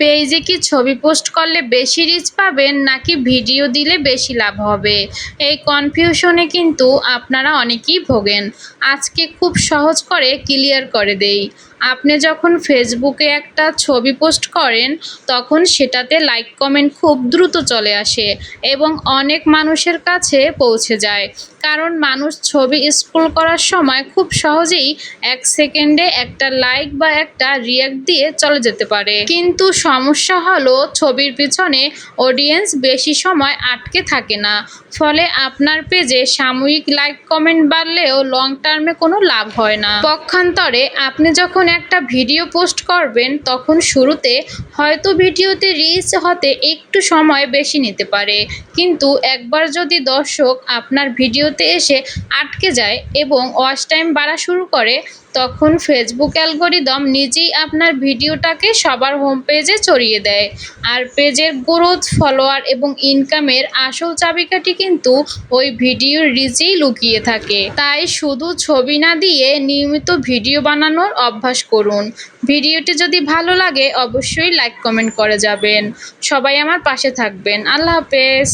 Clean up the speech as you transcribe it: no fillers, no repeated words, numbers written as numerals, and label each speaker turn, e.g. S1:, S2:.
S1: পেজে কি ছবি পোস্ট করলে বেশি রিচ পাবেন নাকি ভিডিও দিলে বেশি লাভ হবে? এই কনফিউশনে কিন্তু আপনারা অনেকেই ভোগেন। আজকে খুব সহজ করে ক্লিয়ার করে দেই। আপনি যখন ফেসবুকে একটা ছবি পোস্ট করেন তখন সেটাতে লাইক কমেন্ট খুব দ্রুত চলে আসে এবং অনেক মানুষের কাছে পৌঁছে যায়। কারণ মানুষ ছবি স্ক্রল করার সময় খুব সহজেই ১ সেকেন্ডে একটা লাইক বা একটা রিঅ্যাক্ট দিয়ে চলে যেতে পারে। কিন্তু সমস্যা হলো ছবির পিছনে অডিয়েন্স বেশি সময় আটকে থাকে না। ফলে আপনার পেজে সাময়িক লাইক কমেন্ট বাড়লেও লং টার্মে কোনো লাভ হয় না। পক্ষান্তরে আপনি যখন একটা ভিডিও পোস্ট করবেন তখন শুরুতে হয়তো ভিডিওতে রিচ হতে একটু সময় বেশি নিতে পারে, কিন্তু একবার যদি দর্শক আপনার ভিডিওতে এসে আটকে যায় এবং ওয়াচ টাইম বাড়া শুরু করে, তখন ফেসবুক অ্যালগরিদম নিজেই আপনার ভিডিওটাকে সবার হোম পেজে ছড়িয়ে দেয়। আর পেজের গ্রোথ, ফলোয়ার এবং ইনকামের আসল চাবিকাঠি কিন্তু ওই ভিডিওর রিচেই লুকিয়ে থাকে। তাই শুধু ছবি না দিয়ে নিয়মিত ভিডিও বানানোর অভ্যাস করুন। ভিডিওটি যদি ভালো লাগে অবশ্যই লাইক কমেন্ট করে যাবেন। সবাই আমার পাশে থাকবেন। আল্লাহ হাফেজ।